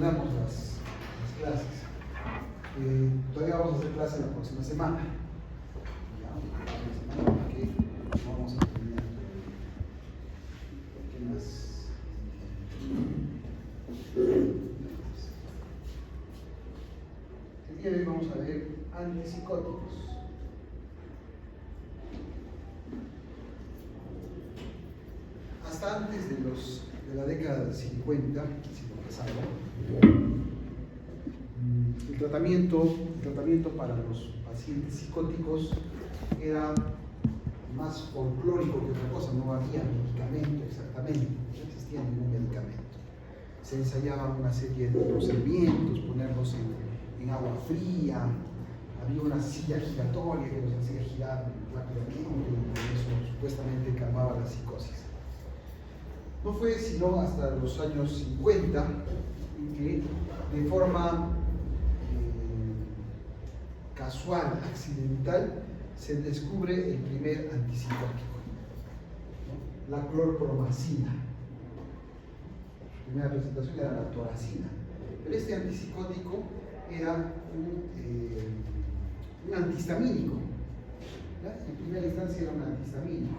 terminamos las clases. Todavía vamos a hacer clase la próxima semana. Ya, la próxima semana porque vamos a terminar. ¿Qué más? El día de hoy vamos a ver antipsicóticos. Hasta antes de la década del 50, si lo pasaba, el tratamiento para los pacientes psicóticos era más folclórico que otra cosa, no había medicamento exactamente, no existía ningún medicamento. Se ensayaba una serie de procedimientos, ponerlos en agua fría, había una silla giratoria que los hacía girar rápidamente y eso supuestamente calmaba la psicosis. No fue sino hasta los años 50 en que de forma casual, accidental, se descubre el primer antipsicótico, ¿no? La clorpromacina. La primera presentación era la toracina, pero este antipsicótico era un antihistamínico, ¿ya? En primera instancia era un antihistamínico,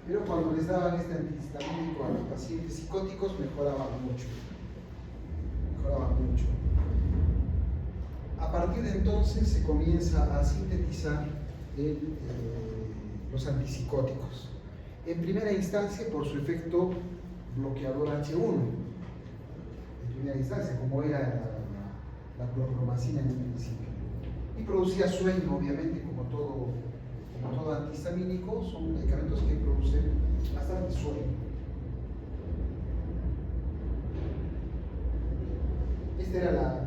pero cuando les daban este antihistamínico a los pacientes psicóticos mejoraban mucho. A partir de entonces se comienza a sintetizar los antipsicóticos. En primera instancia por su efecto bloqueador H1. En primera instancia, como era la clorpromacina en un principio. Y producía sueño, obviamente, como todo antihistamínico, son medicamentos que producen bastante sueño. Esta era la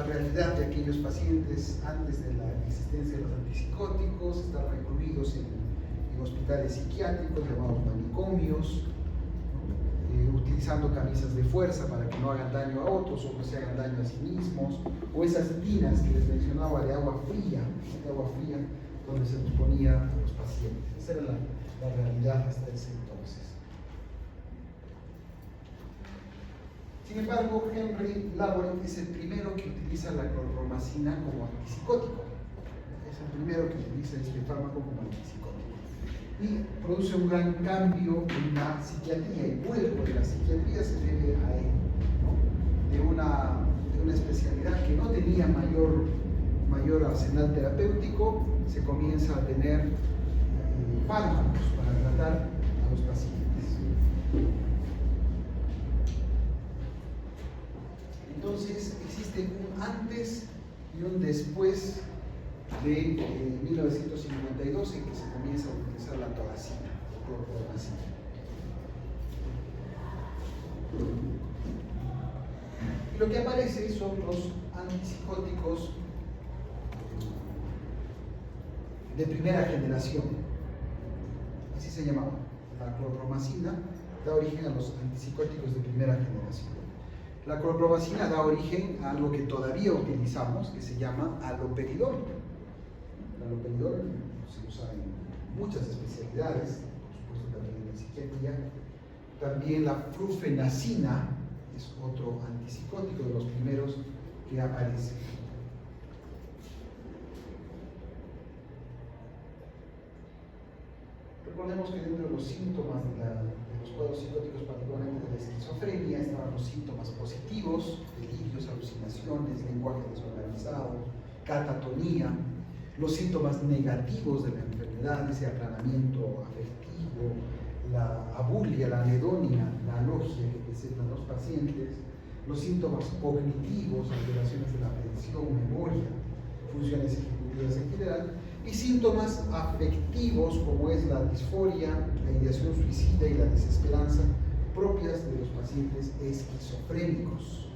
realidad de aquellos pacientes antes de la existencia de los antipsicóticos. Están recluidos en hospitales psiquiátricos llamados manicomios, ¿no? Utilizando camisas de fuerza para que no hagan daño a otros o no se hagan daño a sí mismos, o esas tinas que les mencionaba de agua fría donde se los ponía a los pacientes. Esa era la realidad hasta ese entonces. Sin embargo, Henry Laborit es el primero que utiliza la clorpromacina como antipsicótico. Es el primero que utiliza este fármaco como antipsicótico. Y produce un gran cambio en la psiquiatría. El vuelco de la psiquiatría se debe a él, ¿no? De una especialidad que no tenía mayor arsenal terapéutico, se comienza a tener fármacos para tratar a los pacientes. Entonces existe un antes y un después de 1952 en que se comienza a utilizar la toracina o clorpromacina. Y lo que aparece son los antipsicóticos de primera generación, así se llamaba. La clorpromacina da origen a los antipsicóticos de primera generación. La clorpromacina da origen a algo que todavía utilizamos, que se llama haloperidol. El haloperidol se usa en muchas especialidades, por supuesto también en la psiquiatría. También la flufenacina es otro antipsicótico de los primeros que aparece. Recordemos que dentro de los síntomas de los cuadros psicóticos, particularmente de la esquizofrenia, estaban los síntomas positivos, delirios, alucinaciones, lenguaje desorganizado, catatonía. Los síntomas negativos de la enfermedad, ese aplanamiento afectivo, la abulia, la anedonia, la alogia que presentan los pacientes. Los síntomas cognitivos, alteraciones de la atención, memoria, funciones ejecutivas en general. Y síntomas afectivos como es la disforia, la ideación suicida y la desesperanza propias de los pacientes esquizofrénicos.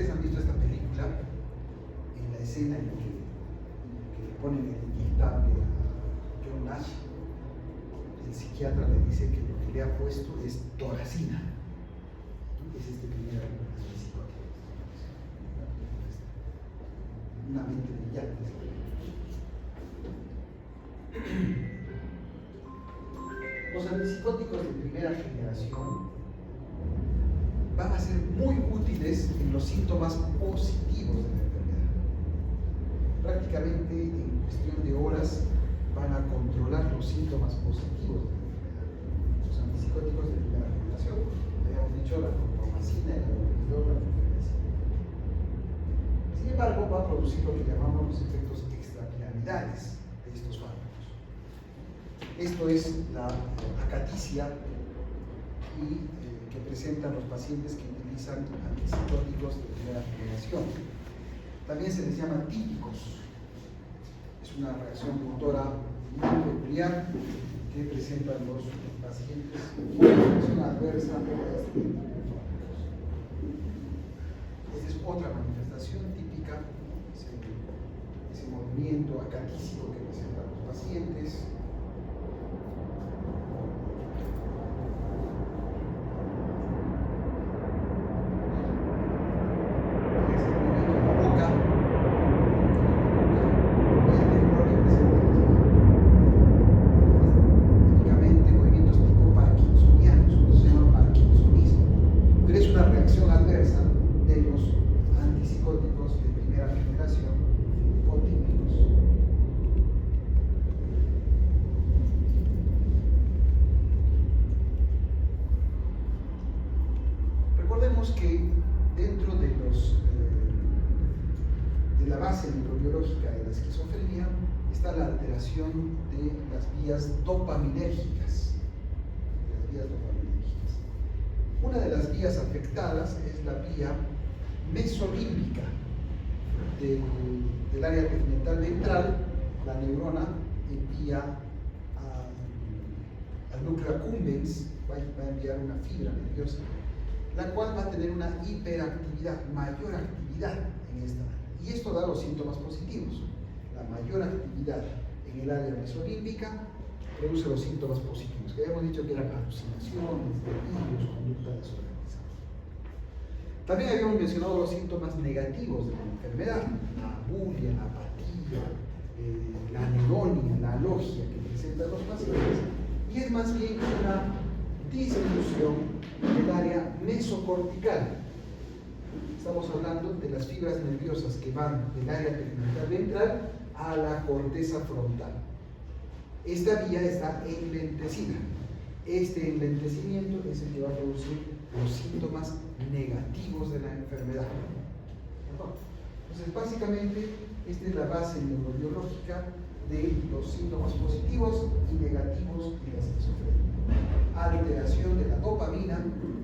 ustedes han visto esta película, en la escena en que le ponen el inyectable a John Nash, el psiquiatra le dice que lo que le ha puesto es toracina. Es este primer psicótico. Una mente brillante. Los antipsicóticos de primera generación van a ser muy útiles en los síntomas positivos de la enfermedad. Prácticamente en cuestión de horas van a controlar los síntomas positivos de la enfermedad. Los antipsicóticos de primera generación, habíamos dicho la clorpromacina, el alopridol, la florexina. Sin embargo, va a producir lo que llamamos los efectos extrapiramidales de estos fármacos. Esto es la acaticia que presentan los pacientes que utilizan antipsicóticos de primera generación. También se les llama típicos. Es una reacción motora muy peculiar que presentan los pacientes con reacción adversa a este tipo de fármacos. Esta es otra manifestación típica, ese movimiento acatícico que presentan los pacientes. Que dentro de la base neurobiológica de la esquizofrenia está la alteración de las vías dopaminérgicas. Una de las vías afectadas es la vía mesolímbica del área tegmental ventral. La neurona envía al núcleo accumbens, va a enviar una fibra nerviosa, la cual va a tener una hiperactividad, mayor actividad en esta área. Y esto da los síntomas positivos. La mayor actividad en el área mesolímbica produce los síntomas positivos, que habíamos dicho que eran alucinaciones, delirios, conducta desorganizada. También habíamos mencionado los síntomas negativos de la enfermedad, la abulia, la apatía, la anedonia, la alogia que presentan los pacientes, y es más bien una disminución del área mesocortical. Estamos hablando de las fibras nerviosas que van del área tegmental ventral a la corteza frontal. Esta vía está enlentecida. Este enlentecimiento es el que va a producir los síntomas negativos de la enfermedad. Entonces, básicamente, esta es la base neurobiológica de los síntomas positivos y negativos de la esquizofrenia. Alteración de la dopamina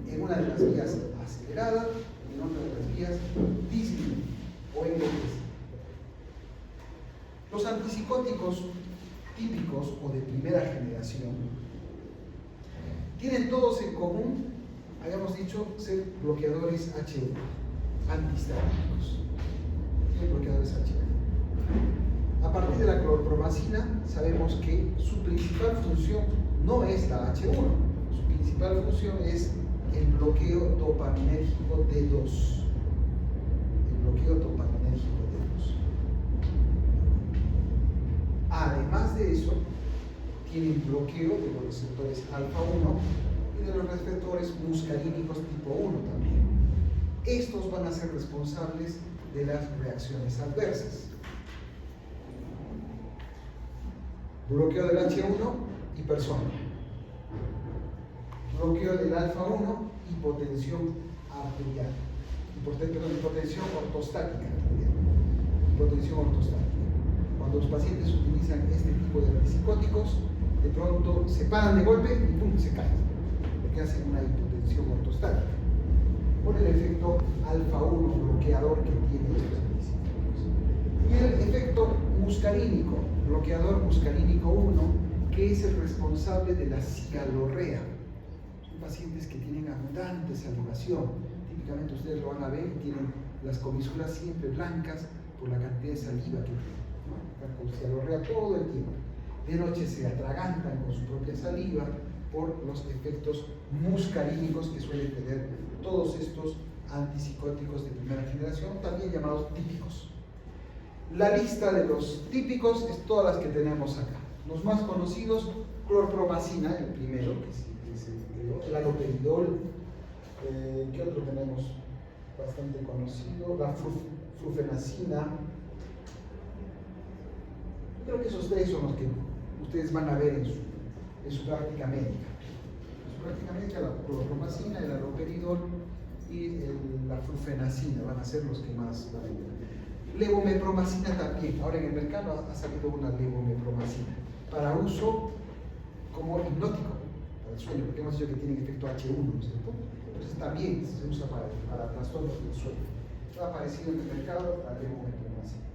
en una de las vías acelerada, en otra de las vías disminuida o enlentecida. Los antipsicóticos típicos o de primera generación tienen todos en común, habíamos dicho, ser bloqueadores H1, antihistamínicos. Tienen bloqueadores H1. A partir de la clorpromacina sabemos que su principal función no es la H1, su principal función es el bloqueo dopaminérgico D2. El bloqueo dopaminérgico D2. Además de eso, tienen bloqueo de los receptores alfa 1 y de los receptores muscarínicos tipo 1 también. Estos van a ser responsables de las reacciones adversas. Bloqueo del H1, hipersonia. Bloqueo del alfa 1, hipotensión arterial. Hipotensión ortostática. Hipotensión ortostática. Cuando los pacientes utilizan este tipo de antipsicóticos, de pronto se paran de golpe y ¡pum!, se caen, porque hacen una hipotensión ortostática por el efecto alfa 1 bloqueador que tienen estos antipsicóticos. Y el efecto muscarínico, bloqueador muscarínico 1, que es el responsable de la cialorrea. Son pacientes que tienen abundante salivación. Típicamente ustedes lo van a ver y tienen las comisuras siempre blancas por la cantidad de saliva que tienen, ¿no? Se alorrea todo el tiempo. De noche se atragantan con su propia saliva por los efectos muscarínicos que suelen tener todos estos antipsicóticos de primera generación, también llamados típicos. La lista de los típicos es todas las que tenemos acá. Los más conocidos, clorpromacina, el primero que se creó, el haloperidol, ¿qué otro tenemos bastante conocido? La flufenacina. Creo que esos tres son los que ustedes van a ver en su práctica médica. En su práctica médica, la clorpromacina, el haloperidol y la flufenacina van a ser los que más van a ver. Levomepromacina también. Ahora en el mercado ha salido una levomepromacina para uso como hipnótico para el sueño, porque hemos dicho que tiene efecto H1, ¿no es cierto? Entonces también se usa para trastornos del sueño. Ha aparecido en el mercado la levomepromacina.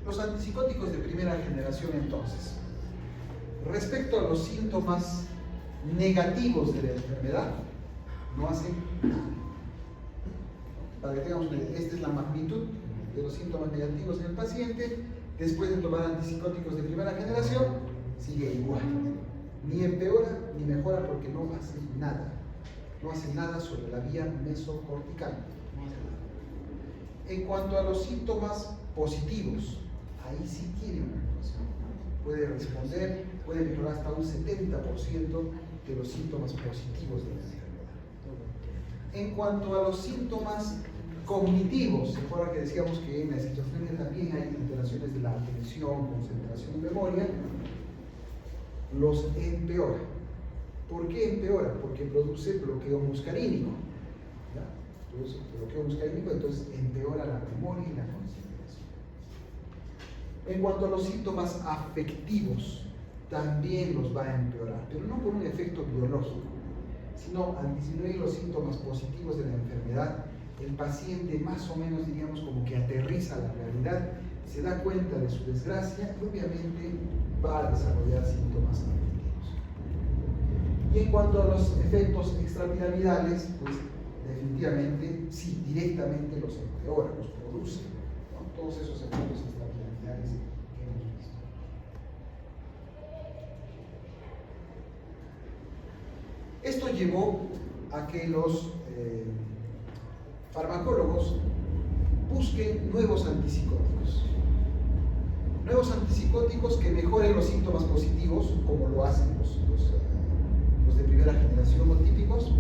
Los antipsicóticos de primera generación, entonces, respecto a los síntomas negativos de la enfermedad, no hacen nada. Para que tengamos una idea, esta es la magnitud de los síntomas negativos en el paciente. Después de tomar antipsicóticos de primera generación, sigue igual. Ni empeora ni mejora porque no hace nada. No hace nada sobre la vía mesocortical. No hace nada. En cuanto a los síntomas positivos, ahí sí tiene una actuación. Puede responder, puede mejorar hasta un 70% de los síntomas positivos de la enfermedad. En cuanto a los síntomas cognitivos, ¿se acuerdan que decíamos que en la esquizofrenia también hay alteraciones de la atención, concentración y memoria? Los empeora. ¿Por qué empeora? Porque produce bloqueo muscarínico. ¿Ya? Produce bloqueo muscarínico, entonces empeora la memoria y la concentración. En cuanto a los síntomas afectivos, también los va a empeorar, pero no por un efecto biológico, sino al disminuir los síntomas positivos de la enfermedad, el paciente más o menos, diríamos, como que aterriza la realidad, se da cuenta de su desgracia y obviamente va a desarrollar síntomas afectivos. Y en cuanto a los efectos extrapiramidales, pues definitivamente, sí, directamente los empeora, los produce, ¿no? Todos esos efectos extrapiramidales que hemos visto. Esto llevó a que los farmacólogos busquen nuevos antipsicóticos. Nuevos antipsicóticos que mejoren los síntomas positivos, como lo hacen los de primera generación o típicos,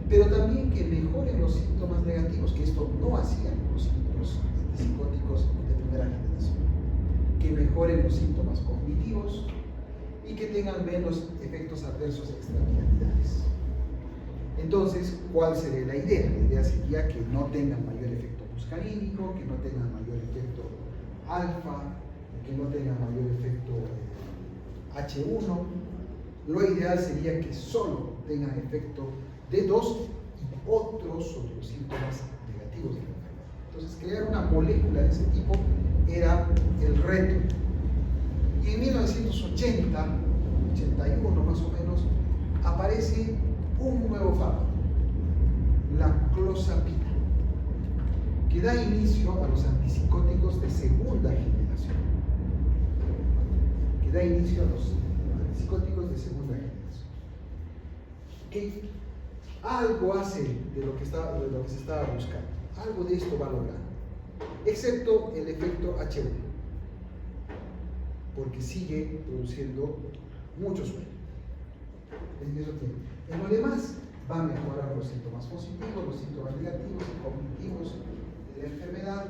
pero también que mejoren los síntomas negativos, que esto no hacían los antipsicóticos de primera generación. Que mejoren los síntomas cognitivos y que tengan menos efectos adversos extrapiramidales. Entonces, ¿cuál sería la idea? La idea sería que no tengan mayor efecto muscarínico, que no tengan mayor efecto alfa, que no tengan mayor efecto H1. Lo ideal sería que solo tengan efecto D2 y otros sobre los síntomas negativos de la enfermedad. Entonces, crear una molécula de ese tipo era el reto. Y en 1980, 81 más o menos, aparece un nuevo fármaco, la clozapina, que da inicio a los antipsicóticos de segunda generación. Que da inicio a los antipsicóticos de segunda generación. Que algo hace de lo que se estaba buscando. Algo de esto va a lograr. Excepto el efecto H1. Porque sigue produciendo mucho sueño. En lo demás, va a mejorar los síntomas positivos, los síntomas negativos y cognitivos de la enfermedad,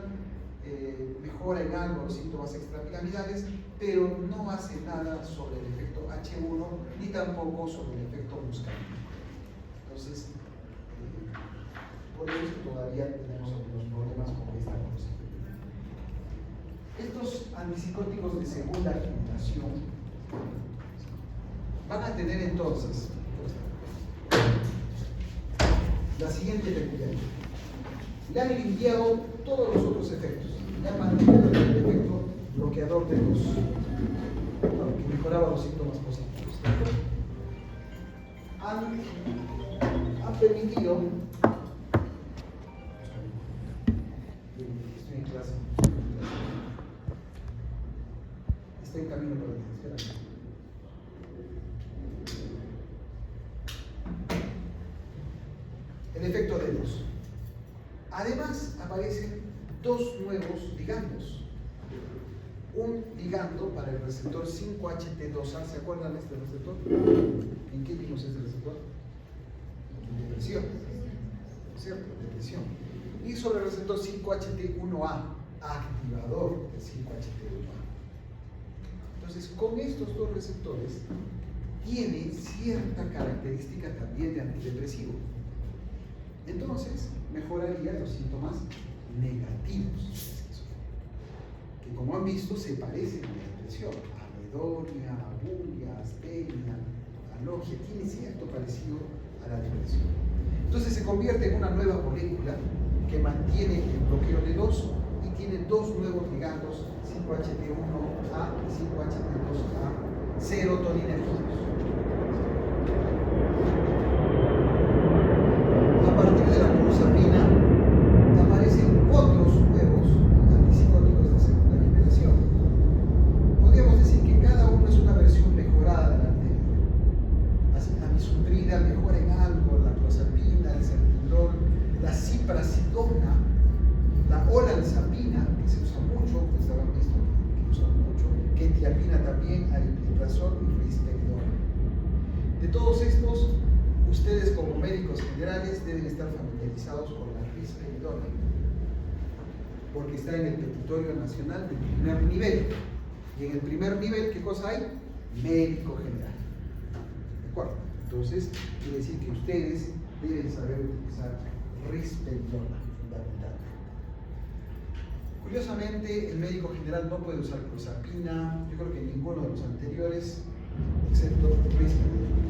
mejora en algo los síntomas extrapiramidales, pero no hace nada sobre el efecto H1 ni tampoco sobre el efecto muscarínico. Entonces, por eso es que todavía tenemos algunos problemas con esta cosa. Estos antipsicóticos de segunda generación van a tener entonces la siguiente peculiaridad. Le han limpiado todos los otros efectos. Le han mantenido el efecto bloqueador de los que mejoraba los síntomas positivos. Han permitido. Estoy en clase. Estoy en camino para ti. Espera. El efecto de dos. Además, aparecen dos nuevos ligandos. Un ligando para el receptor 5-HT2A. ¿Se acuerdan de este receptor? ¿En qué vimos este receptor? En depresión. ¿Cierto? Depresión. Y sobre el receptor 5-HT1A, activador del 5-HT1A. Entonces, con estos dos receptores, tiene cierta característica también de antidepresivo. Entonces, mejoraría los síntomas negativos, que como han visto se parecen a la depresión, anedonia, abulia, astenia, alogia, tiene cierto parecido a la depresión. Entonces se convierte en una nueva molécula que mantiene el bloqueo de 2 y tiene dos nuevos ligandos, 5-HT1A y 5-HT2A, serotoninérgicos. A partir de la clozapina aparecen otros nuevos antipsicóticos de segunda generación. Podríamos decir que cada uno es una versión mejorada del anterior. La bisultrina mejora en algo, la clozapina, el sertindol, la ciprasidona, la olanzapina, que se usa mucho, pues habrán visto que usan mucho, quetiapina también, aripiprazol y risperidona. De todos estos, ustedes como médicos generales deben estar familiarizados con la risperidona, porque está en el petitorio nacional del primer nivel. Y en el primer nivel, ¿qué cosa hay? Médico general. ¿De acuerdo? Entonces, quiere decir que ustedes deben saber utilizar risperidona, fundamentalmente. Curiosamente, el médico general no puede usar clozapina, yo creo que ninguno de los anteriores, excepto risperidona.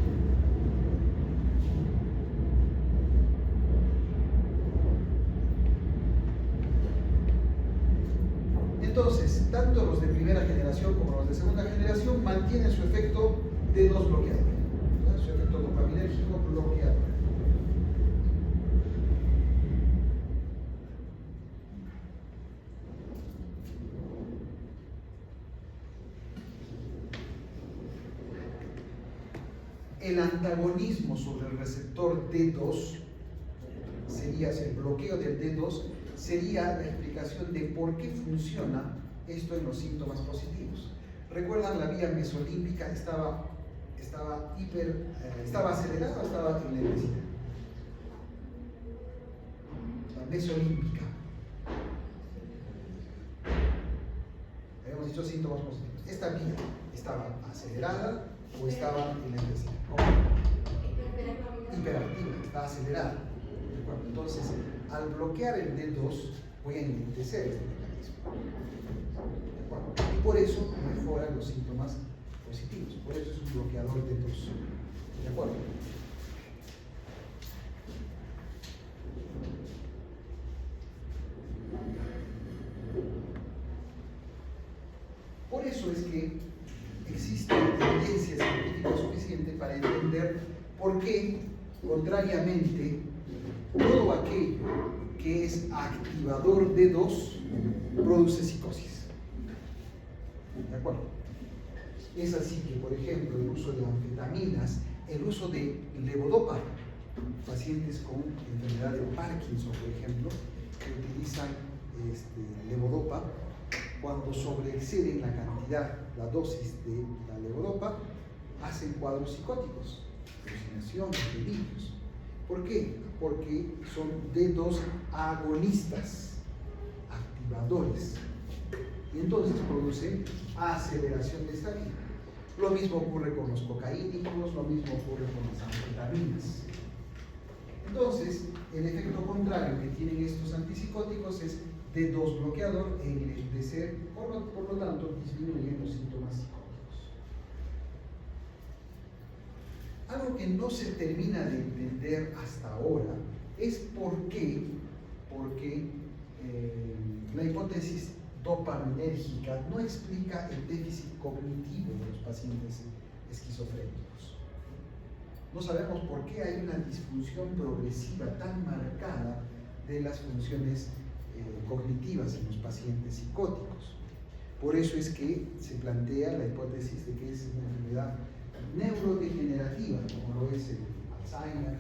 Entonces, tanto los de primera generación como los de segunda generación mantienen su efecto de dos bloqueador, ¿verdad? Su efecto dopaminérgico bloqueador. El antagonismo sobre el receptor D2 sería el bloqueo del D2. Sería la explicación de por qué funciona esto en los síntomas positivos. ¿Recuerdan la vía mesolímbica? ¿Estaba acelerada o estaba enlentecida? La mesolímbica. Habíamos dicho síntomas positivos. ¿Esta vía estaba acelerada o estaba enlentecida? Hiperactiva, está acelerada. Entonces, al bloquear el D2, voy a enlentecer este mecanismo. Y por eso mejoran los síntomas positivos. Por eso es un bloqueador D2. ¿De acuerdo? Por eso es que existe evidencia científica suficiente para entender por qué, contrariamente, todo aquello que es activador de D2 produce psicosis. ¿De acuerdo? Es así que, por ejemplo, el uso de anfetaminas, el uso de levodopa, pacientes con enfermedad de Parkinson, por ejemplo, que utilizan levodopa, cuando sobreexceden la cantidad, la dosis de la levodopa, hacen cuadros psicóticos, alucinaciones, delirios. ¿Por qué? Porque son D2 agonistas, activadores, y entonces produce aceleración de esta vía. Lo mismo ocurre con los cocaínicos, lo mismo ocurre con las anfetaminas. Entonces, el efecto contrario que tienen estos antipsicóticos es D2 bloqueador e enlentecer, por lo tanto, disminuyen los síntomas psicóticos. Algo que no se termina de entender hasta ahora es porque la hipótesis dopaminérgica no explica el déficit cognitivo de los pacientes esquizofrénicos. No sabemos por qué hay una disfunción progresiva tan marcada de las funciones cognitivas en los pacientes psicóticos. Por eso es que se plantea la hipótesis de que es una enfermedad neurodegenerativa, como lo es el Alzheimer,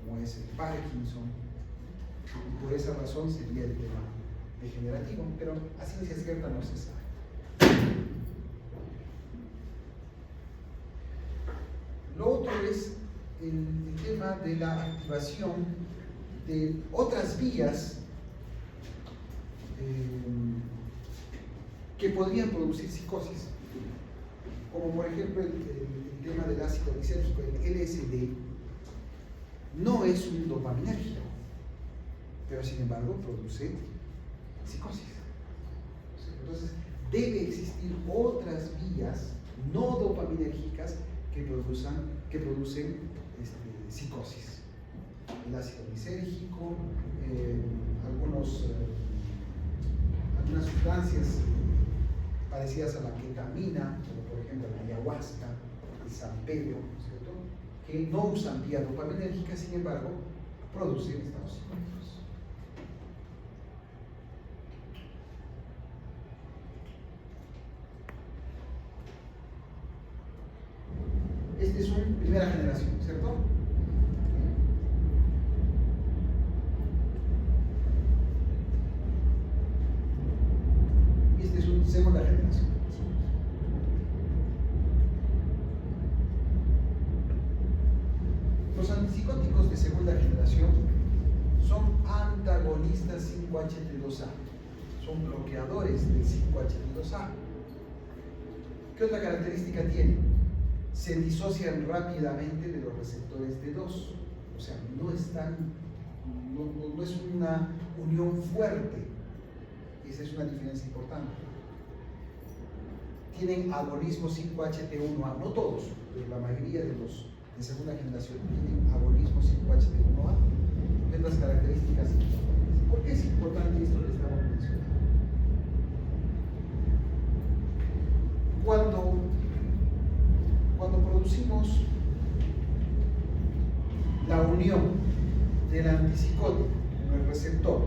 como es el Parkinson, y por esa razón sería el tema degenerativo, pero a ciencia cierta no se sabe. Lo otro es el tema de la activación de otras vías que podrían producir psicosis, como por ejemplo el tema del ácido lisérgico, el LSD, no es un dopaminérgico, pero sin embargo produce psicosis. Entonces debe existir otras vías no dopaminérgicas que producen psicosis. El ácido lisérgico, algunas sustancias parecidas a la ketamina, como por ejemplo la ayahuasca, el San Pedro, ¿cierto?, que no usan vía dopaminérgica, sin embargo, producen estados psicóticos. Este es un primera generación, ¿cierto? Y este es un segunda generación. Los antipsicóticos de segunda generación son antagonistas 5-HT2A, son bloqueadores del 5-HT2A. ¿Qué otra característica tienen? Se disocian rápidamente de los receptores T2, o sea, no es una unión fuerte. Esa es una diferencia importante. Tienen agonismo 5-HT1A, no todos, pero la mayoría de los de segunda generación tienen agonismo 5-HT1A. ¿Qué otras características importantes? ¿Por qué es importante esto que estamos mencionando? Cuando producimos la unión del antipsicótico con el receptor,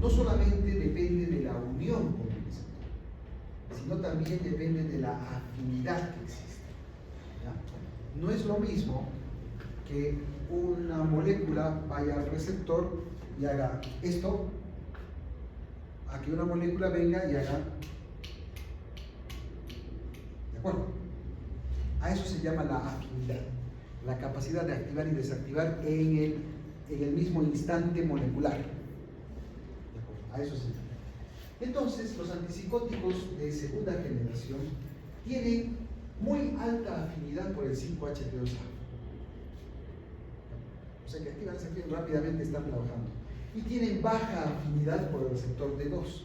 no solamente depende de la unión con el receptor, sino también depende de la afinidad que existe. ¿Ya? No es lo mismo que una molécula vaya al receptor y haga esto, a que una molécula venga y haga. ¿De acuerdo? A eso se llama la afinidad, la capacidad de activar y desactivar en el mismo instante molecular. ¿De acuerdo? A eso se llama. Entonces, los antipsicóticos de segunda generación tienen muy alta afinidad por el 5-HT2A. O sea que activan, desactivan, rápidamente están trabajando. Y tienen baja afinidad por el receptor D2.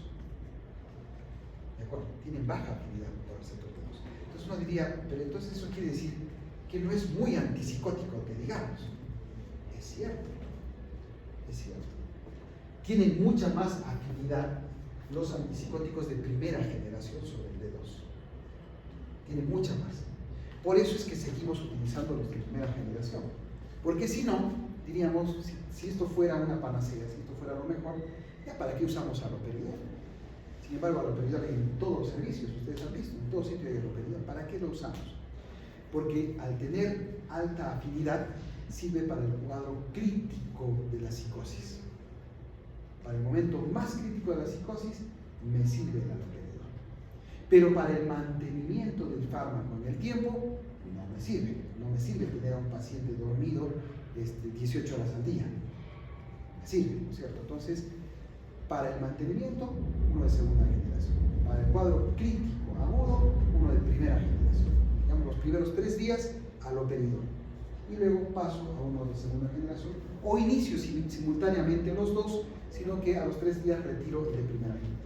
¿De acuerdo? Tienen baja afinidad por el receptor D2. Entonces uno diría, pero entonces eso quiere decir que no es muy antipsicótico, que digamos. Es cierto. Es cierto. Tienen mucha más afinidad los antipsicóticos de primera generación sobre el D2. Tienen mucha más. Por eso es que seguimos utilizando los de primera generación. Porque si no, diríamos, si esto fuera una panacea, si esto fuera lo mejor, ya para qué usamos haloperidol. Sin embargo, haloperidol hay en todos los servicios, ustedes han visto, en todo sitio hay haloperidol. ¿Para qué lo usamos? Porque al tener alta afinidad, sirve para el cuadro crítico de la psicosis. Para el momento más crítico de la psicosis, me sirve el haloperidol. Pero para el mantenimiento del fármaco en el tiempo, no me sirve. No me sirve tener a un paciente dormido 18 horas al día. Me sirve, ¿no es cierto? Entonces, para el mantenimiento, uno de segunda generación. Para el cuadro crítico agudo, uno de primera generación. Digamos, los primeros 3 días, haloperidol. Y luego paso a uno de segunda generación, o inicio simultáneamente los dos, sino que a los 3 días retiro el de primera generación.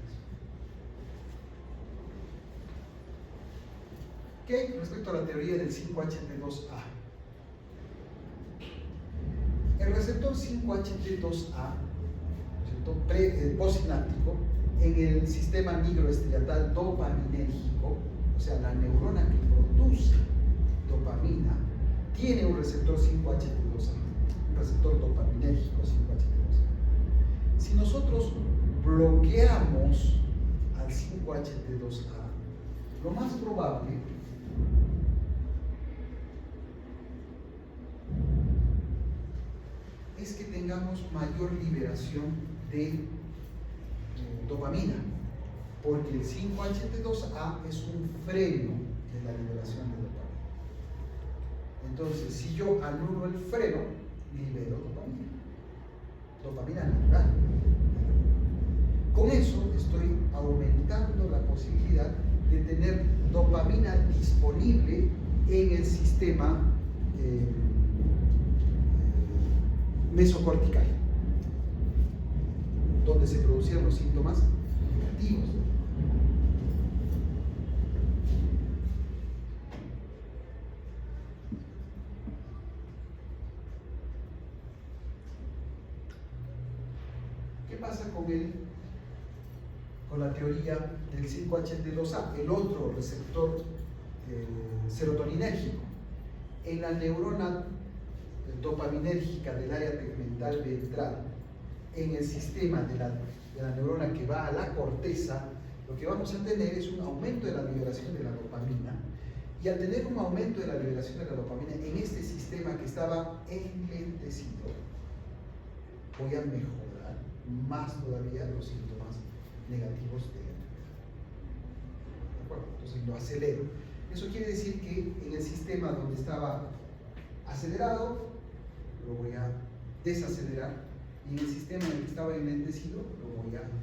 ¿Qué? Respecto a la teoría del 5-HT2A. En El receptor 5-HT2A, postsináptico, en el sistema nigroestriatal dopaminérgico, o sea, la neurona que produce dopamina, tiene un receptor 5-HT2A, un receptor dopaminérgico 5-HT2A. Si nosotros bloqueamos al 5-HT2A, lo más probable es que tengamos mayor liberación de dopamina, porque el 5-HT2A es un freno de la liberación de dopamina. Entonces, si yo anulo el freno, libero dopamina natural. Con eso estoy aumentando la posibilidad de tener dopamina disponible en el sistema mesocortical, donde se producían los síntomas negativos. ¿Qué pasa con la teoría del 5-HT2A, el otro receptor serotoninérgico? En la neurona dopaminérgica del área tegmental ventral, en el sistema de la neurona que va a la corteza, lo que vamos a tener es un aumento de la liberación de la dopamina, y al tener un aumento de la liberación de la dopamina en este sistema que estaba enlentecido, voy a mejorar más todavía los síntomas negativos de la enfermedad. ¿De acuerdo? Entonces lo acelero. Eso quiere decir que en el sistema donde estaba acelerado, lo voy a desacelerar, y en el sistema en el que estaba enlentecido, lo voy a acelerar.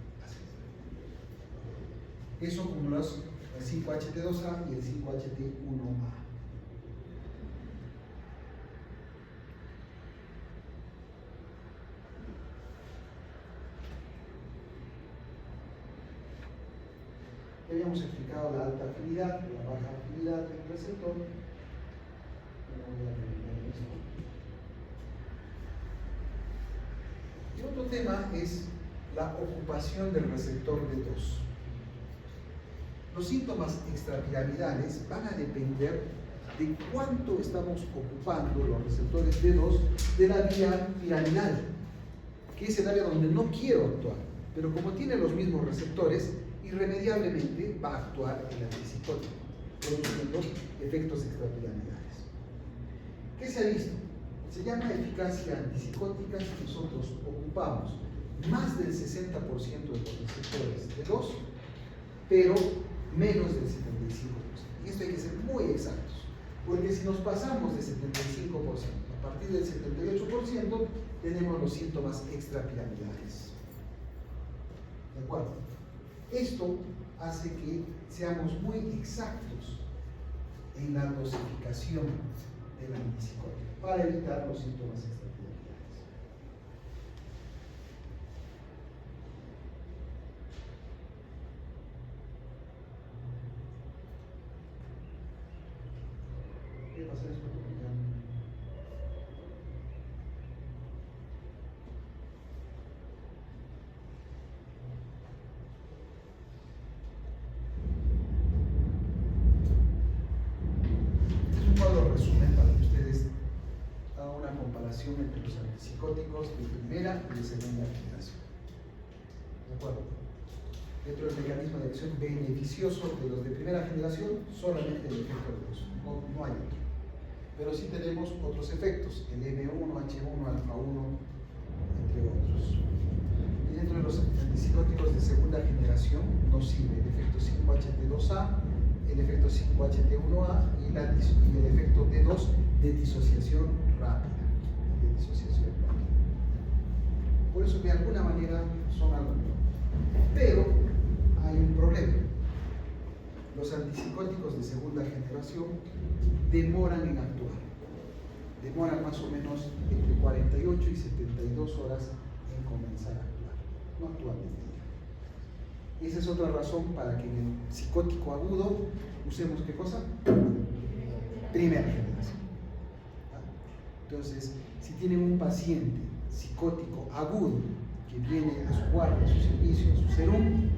Eso como el 5-HT2A y el 5-HT1A. Ya habíamos explicado la alta afinidad, la baja afinidad del receptor. Y otro tema es la ocupación del receptor D2. Los síntomas extrapiramidales van a depender de cuánto estamos ocupando los receptores D2 de la vía piramidal, que es el área donde no quiero actuar, pero como tiene los mismos receptores, irremediablemente va a actuar el antipsicótico, produciendo efectos extrapiramidales. ¿Qué se ha visto? Se llama eficacia antipsicótica si nosotros ocupamos más del 60% de los receptores D2, pero menos del 75%. Y esto hay que ser muy exactos, porque si nos pasamos de 75%, a partir del 78%, tenemos los síntomas extrapiramidales. ¿De acuerdo? Esto hace que seamos muy exactos en la dosificación del antipsicótico para evitar los síntomas extrapiramidales. ¿Qué pasa después? Entre los antipsicóticos de primera y de segunda generación. ¿De acuerdo? Dentro del mecanismo de acción beneficioso de los de primera generación, solamente el efecto de los, no hay otro. Pero sí tenemos otros efectos, el M1, H1, alfa-1, entre otros. Y dentro de los antipsicóticos de segunda generación nos sirve el efecto 5-HT2A, el efecto 5-HT1A y el efecto D2 de disociación rápida. Por eso de alguna manera son algo nuevo. Pero hay un problema. Los antipsicóticos de segunda generación demoran en actuar. Demoran más o menos entre 48 y 72 horas en comenzar a actuar. No actúan de día. Esa es otra razón para que en el psicótico agudo usemos ¿qué cosa? Primera generación. Entonces, si tienen un paciente psicótico agudo que viene a su guardia, a su servicio, a su serum,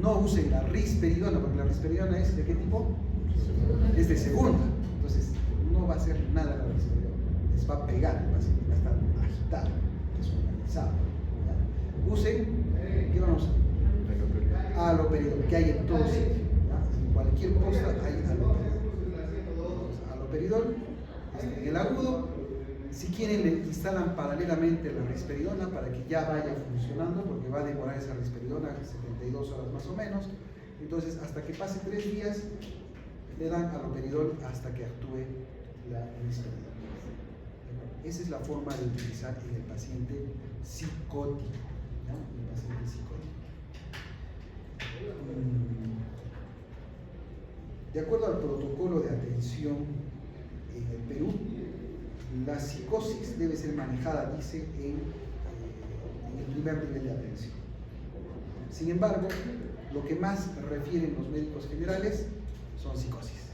no usen la risperidona, porque la risperidona es ¿de qué tipo? Es de segunda. Entonces, no va a hacer nada la risperidona. Les va a pegar el paciente, va a estar agitado, desorganizado. ¿Ya? Usen, ¿qué vamos a usar? Haloperidol, que hay en todo sitio. En cualquier posta hay haloperidol. Haloperidol, en el agudo. Si quieren, le instalan paralelamente la risperidona para que ya vaya funcionando, porque va a demorar esa risperidona 72 horas más o menos. Entonces, hasta que pase 3 días, le dan haloperidol hasta que actúe la risperidona. Esa es la forma de utilizar en el paciente psicótico. ¿No? El paciente psicótico. De acuerdo al protocolo de atención en el Perú, la psicosis debe ser manejada, dice, en el primer nivel de atención. Sin embargo, lo que más refieren los médicos generales son psicosis.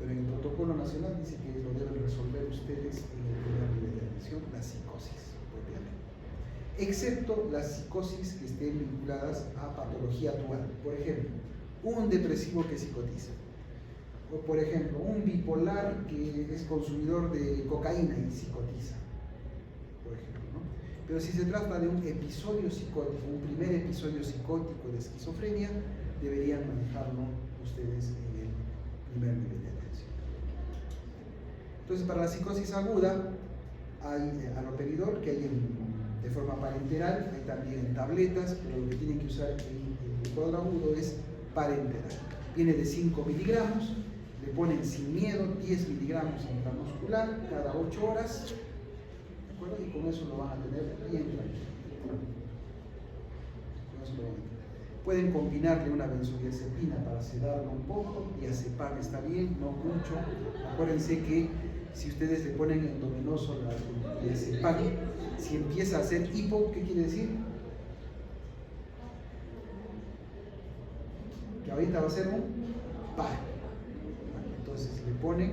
Pero en el protocolo nacional dice que lo deben resolver ustedes en el primer nivel de atención, la psicosis, propiamente. Excepto las psicosis que estén vinculadas a patología dual. Por ejemplo, un depresivo que psicotiza. O por ejemplo, un bipolar que es consumidor de cocaína y psicotiza, por ejemplo, ¿no? Pero si se trata de un episodio psicótico, un primer episodio psicótico de esquizofrenia, deberían manejarlo ustedes en el primer nivel de atención. Entonces, para la psicosis aguda, hay haloperidol, que hay de forma parenteral, hay también en tabletas, pero lo que tienen que usar en el cuadro agudo es parenteral. Viene de 5 miligramos. Le ponen sin miedo 10 miligramos intramuscular cada 8 horas, ¿de acuerdo? Y con eso lo van a tener bien tranquilo. Pueden combinarle una benzodiazepina para sedarlo un poco, diazepam está bien, no mucho. Acuérdense que si ustedes le ponen endovenoso la diazepam, si empieza a hacer hipo, ¿qué quiere decir? Que ahorita va a ser un paro. Entonces le ponen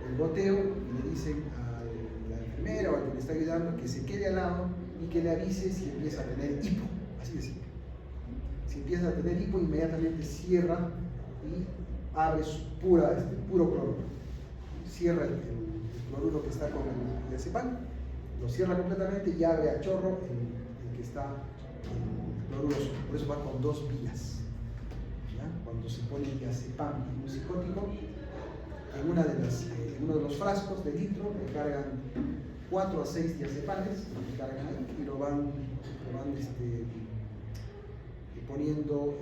el goteo y le dicen a la enfermera o al que le está ayudando que se quede al lado y que le avise si empieza a tener hipo, así de simple. Si empieza a tener hipo, inmediatamente cierra y abre puro cloruro. Cierra el cloruro que está con el diazepam, lo cierra completamente y abre a chorro el que está en cloruro. Por eso va con 2 vías. Cuando se pone diazepam en un psicótico, en uno de los frascos de litro le cargan 4 a 6 diazepames, le cargan ahí y lo van poniendo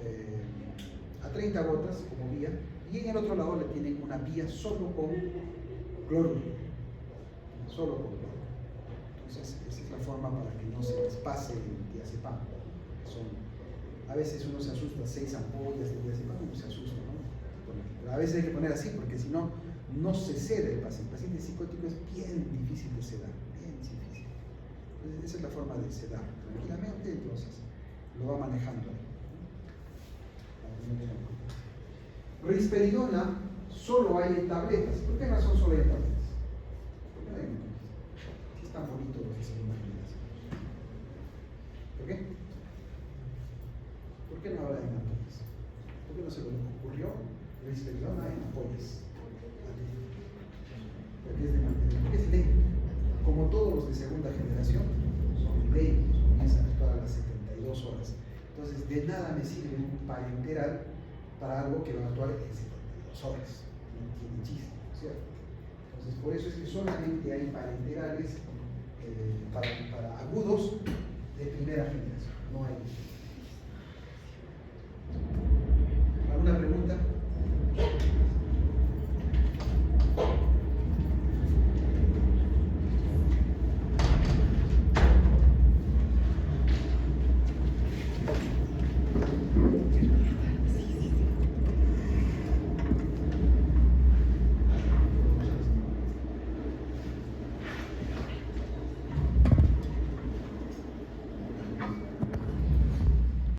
a 30 gotas como vía, y en el otro lado le tienen una vía solo con cloruro. Entonces, esa es la forma para que no se les pase el diazepam. A veces uno se asusta, 6 ampollas de diazepam, uno se asusta, ¿no? Pero a veces hay que poner así, porque si no, no se cede el paciente. El paciente psicótico es bien difícil de sedar, bien difícil. Entonces, esa es la forma de sedar tranquilamente, entonces lo va manejando. Risperidona solo hay en tabletas. ¿Por qué razón solo hay en tabletas? ¿Por qué no hay en tabletas? Si es tan bonito lo que se llama tabletas. ¿Por qué? ¿Por qué no habla en ampollas? ¿Por qué no se le ocurrió risperidona en ampollas? Porque es de mantener, porque es ley. Como todos los de segunda generación, son ley, comienzan a actuar a las 72 horas. Entonces, de nada me sirve un parenteral para algo que va a actuar en 72 horas. No tiene chiste, ¿cierto? Entonces, por eso es que solamente hay parenterales para agudos de primera generación. No hay